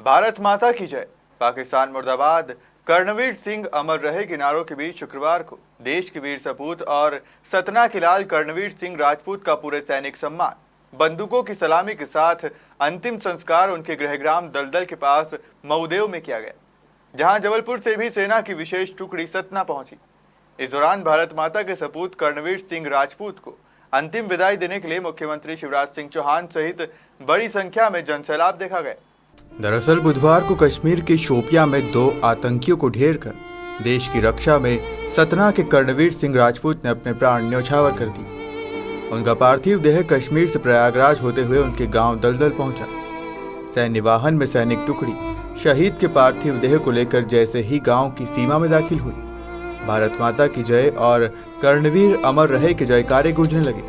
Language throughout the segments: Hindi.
भारत माता की जय, पाकिस्तान मुर्दाबाद। कर्णवीर सिंह अमर रहे के नारों के बीच शुक्रवार को देश के वीर सपूत और सतना के लाल कर्णवीर सिंह राजपूत का पूरे सैनिक सम्मान, बंदूकों की सलामी के साथ अंतिम संस्कार उनके गृहग्राम दलदल के पास मऊदेव में किया गया, जहां जबलपुर से भी सेना की विशेष टुकड़ी सतना पहुंची। इस दौरान भारत माता के सपूत कर्णवीर सिंह राजपूत को अंतिम विदाई देने के लिए मुख्यमंत्री शिवराज सिंह चौहान सहित बड़ी संख्या में जनसैलाब देखा गया। दरअसल बुधवार को कश्मीर के शोपियां में 2 आतंकियों को ढेर कर देश की रक्षा में सतना के कर्णवीर सिंह राजपूत ने अपने प्राण न्यौछावर कर दिए। उनका पार्थिव देह कश्मीर से प्रयागराज होते हुए उनके गांव दलदल पहुंचा। सैन्य वाहन में सैनिक टुकड़ी शहीद के पार्थिव देह को लेकर जैसे ही गांव की सीमा में दाखिल हुई, भारत माता की जय और कर्णवीर अमर रहे के जयकारे गूंजने लगे।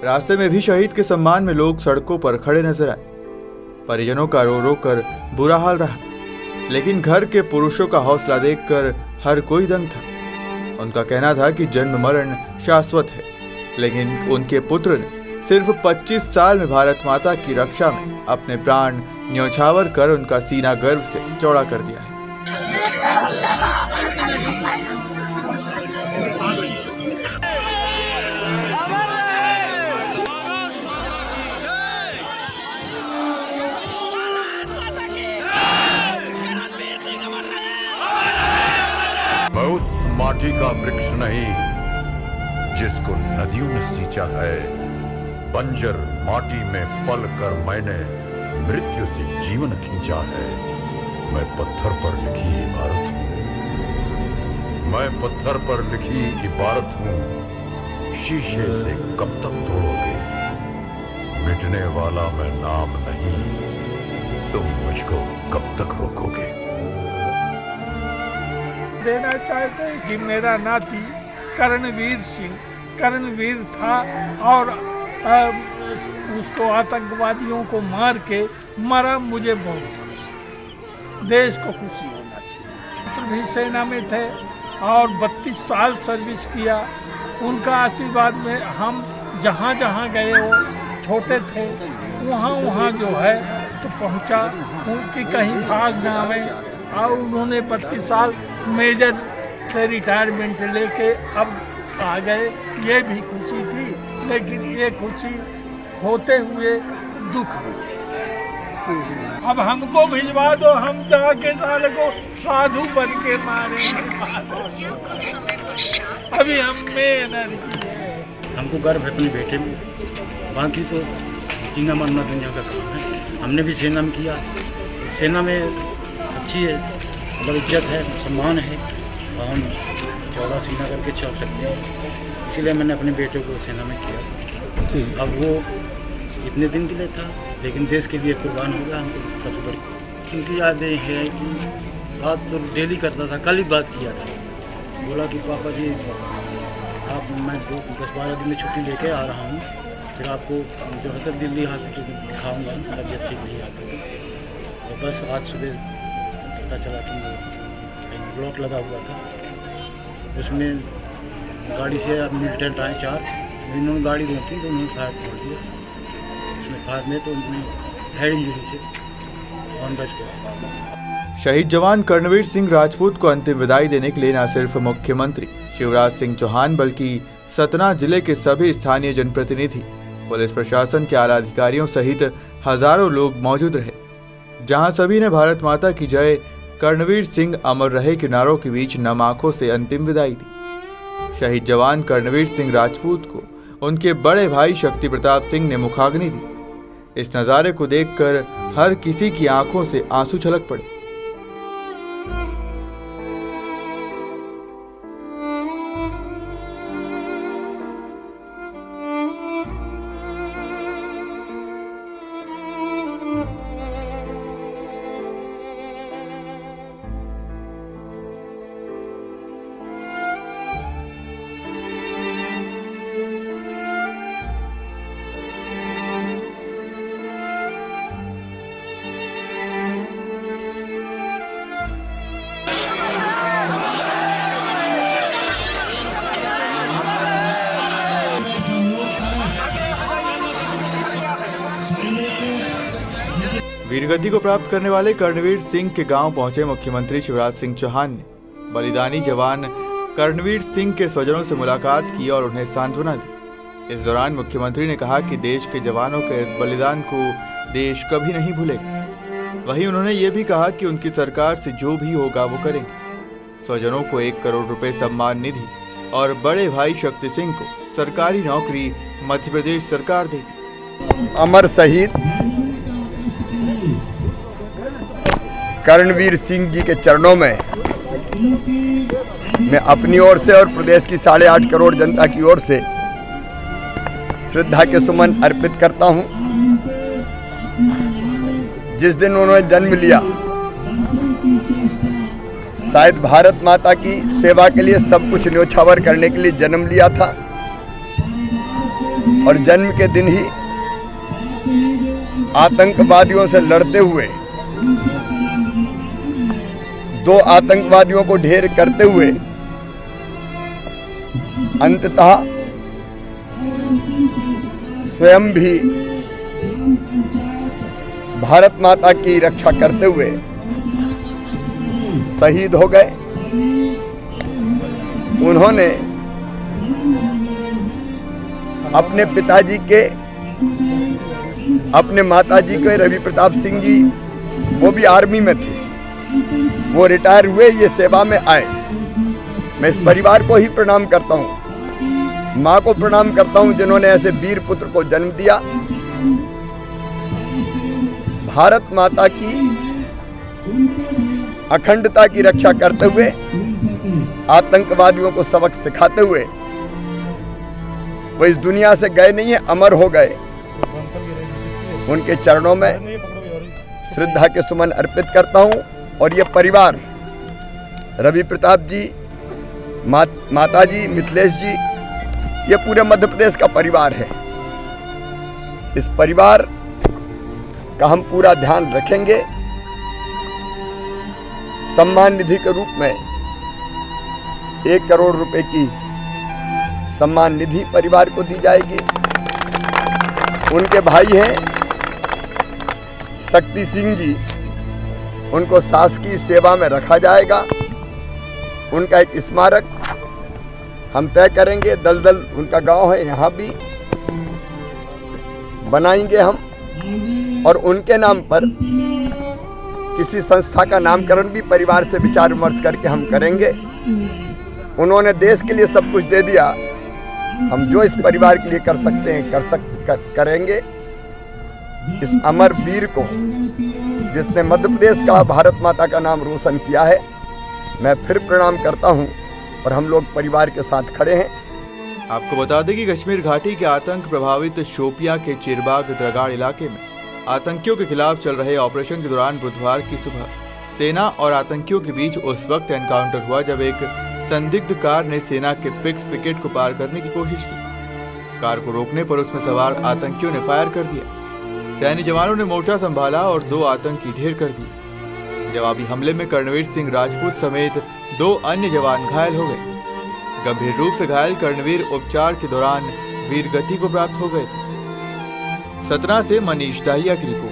रास्ते में भी शहीद के सम्मान में लोग सड़कों पर खड़े नजर आए। परिजनों का रो रो कर बुरा हाल रहा, लेकिन घर के पुरुषों का हौसला देखकर हर कोई दंग था। उनका कहना था कि जन्म मरण शाश्वत है, लेकिन उनके पुत्र ने सिर्फ 25 साल में भारत माता की रक्षा में अपने प्राण न्यौछावर कर उनका सीना गर्व से चौड़ा कर दिया है। मैं उस माटी का वृक्ष नहीं जिसको नदियों ने सींचा है। बंजर माटी में पल कर मैंने मृत्यु से जीवन खींचा है। मैं पत्थर पर लिखी इबारत हूं। मैं पत्थर पर लिखी इबारत हूं। शीशे से कब तक तोड़ोगे? मिटने वाला मैं नाम नहीं, तुम मुझको कब तक रोकोगे? देना चाहते हैं कि मेरा नाती कर्णवीर सिंह कर्णवीर था और उसको आतंकवादियों को मार के मरा। मुझे बहुत खुशी, देश को खुशी होना चाहिए। पुत्र भी सेना में थे और 32 साल सर्विस किया। उनका आशीर्वाद में हम जहाँ जहाँ गए वो छोटे थे वहाँ जो है तो पहुँचा, उनकी कहीं भाग ना आवे। और उन्होंने 32 साल मेजर से रिटायरमेंट लेके अब आ गए। ये भी खुशी थी, लेकिन ये खुशी होते हुए दुख हुई। अब हमको भिजवा दो, हम जाके साले को साधु बन के मारेंगे। अभी हम में एनर्जी है। हमको गर्व है अपने बेटे में। बाकी तो जीना मरना दुनिया का काम है। हमने भी सेना में किया, सेना में अच्छी है, मतलब इज्जत है, सम्मान है और हम चौड़ा सीना करके चल सकते हैं। इसीलिए मैंने अपने बेटे को सेना में किया। अब वो इतने दिन के लिए था, लेकिन देश के लिए कुर्बान हो गया। हमको सबसे बड़ी उनकी यादें हैं कि बात तो डेली करता था। कल ही बात किया था, बोला कि पापा जी आप मैं 10-12 दिन में छुट्टी लेके आ रहा हूँ, फिर आपको जो है तक दिल्ली हॉस्पिटल दिखाऊँगा, तबीयत ठीक नहीं आपको। और बस आज सुबह पता चला कि ब्लॉक लगा हुआ था, उसमें गाड़ी से मिलिटेंट आए 4, इन्होंने गाड़ी रोकी तो उन्होंने फायर छोड़ दिया। उसमें फायर में तो उन्होंने हेड इंजरी से ऑन द स्पॉट। शहीद जवान कर्णवीर सिंह राजपूत को अंतिम विदाई देने के लिए न सिर्फ मुख्यमंत्री शिवराज सिंह चौहान बल्कि सतना जिले के सभी स्थानीय जनप्रतिनिधि, पुलिस प्रशासन के आला अधिकारियों सहित हजारों लोग मौजूद रहे, जहां सभी ने भारत माता की जय, कर्णवीर सिंह अमर रहे के नारों के बीच नम आंखों से अंतिम विदाई दी। शहीद जवान कर्णवीर सिंह राजपूत को उनके बड़े भाई शक्ति प्रताप सिंह ने मुखाग्नि दी। इस नज़ारे को देखकर हर किसी की आंखों से आंसू छलक पड़े। वीरगति को प्राप्त करने वाले कर्णवीर सिंह के गांव पहुंचे मुख्यमंत्री शिवराज सिंह चौहान ने बलिदानी जवान कर्णवीर सिंह के स्वजनों से मुलाकात की और उन्हें सांत्वना दी। इस दौरान मुख्यमंत्री ने कहा कि देश के जवानों के इस बलिदान को देश कभी नहीं भूलेगा। वहीं उन्होंने ये भी कहा कि उनकी सरकार से जो भी होगा वो करेंगे। स्वजनों को 1 करोड़ रुपए सम्मान निधि और बड़े भाई शक्ति सिंह को सरकारी नौकरी मध्य प्रदेश सरकार देगी। अमर शहीद कर्णवीर सिंह जी के चरणों में मैं अपनी ओर से और प्रदेश की 8.5 करोड़ जनता की ओर से श्रद्धा के सुमन अर्पित करता हूं। जिस दिन उन्होंने जन्म लिया, शायद भारत माता की सेवा के लिए सब कुछ न्योछावर करने के लिए जन्म लिया था और जन्म के दिन ही आतंकवादियों से लड़ते हुए 2 आतंकवादियों को ढेर करते हुए अंततः स्वयं भी भारत माता की रक्षा करते हुए शहीद हो गए। उन्होंने अपने पिताजी के, अपने माताजी के रवि प्रताप सिंह जी, वो भी आर्मी में थे, वो रिटायर हुए, ये सेवा में आए। मैं इस परिवार को ही प्रणाम करता हूँ, माँ को प्रणाम करता हूँ जिन्होंने ऐसे वीर पुत्र को जन्म दिया। भारत माता की अखंडता की रक्षा करते हुए, आतंकवादियों को सबक सिखाते हुए वो इस दुनिया से गए नहीं है, अमर हो गए। उनके चरणों में श्रद्धा के सुमन अर्पित करता हूं। और ये परिवार, रवि प्रताप जी, माता जी, मिथिलेश जी, ये पूरे मध्य प्रदेश का परिवार है। इस परिवार का हम पूरा ध्यान रखेंगे। सम्मान निधि के रूप में 1 करोड़ रुपए की सम्मान निधि परिवार को दी जाएगी। उनके भाई हैं शक्ति सिंह जी, उनको शासकीय सेवा में रखा जाएगा। उनका एक स्मारक हम तय करेंगे, दलदल उनका गांव है, यहाँ भी बनाएंगे हम। और उनके नाम पर किसी संस्था का नामकरण भी परिवार से विचार विमर्श करके हम करेंगे। उन्होंने देश के लिए सब कुछ दे दिया, हम जो इस परिवार के लिए कर सकते हैं करेंगे। इस अमर वीर को, जिसने मध्य प्रदेश का, भारत माता का नाम रोशन किया है, मैं फिर प्रणाम करता हूं और हम लोग परिवार के साथ खड़े हैं। आपको बता दें कि कश्मीर घाटी के आतंक प्रभावित शोपियां के चिरबाग द्रगाड़ इलाके में आतंकियों के खिलाफ चल रहे ऑपरेशन के दौरान बुधवार की सुबह सेना और आतंकियों के बीच उस वक्त एनकाउंटर हुआ जब एक संदिग्ध कार ने सेना के फिक्स पिकेट को पार करने की कोशिश की। कार को रोकने पर उसमें सवार आतंकियों ने फायर कर दिया। सैन्य जवानों ने मोर्चा संभाला और 2 आतंकी ढेर कर दिए। जवाबी हमले में कर्णवीर सिंह राजपूत समेत 2 अन्य जवान घायल हो गए। गंभीर रूप से घायल कर्णवीर उपचार के दौरान वीरगति को प्राप्त हो गए थे। सतना से मनीष दाहिया की रिपोर्ट।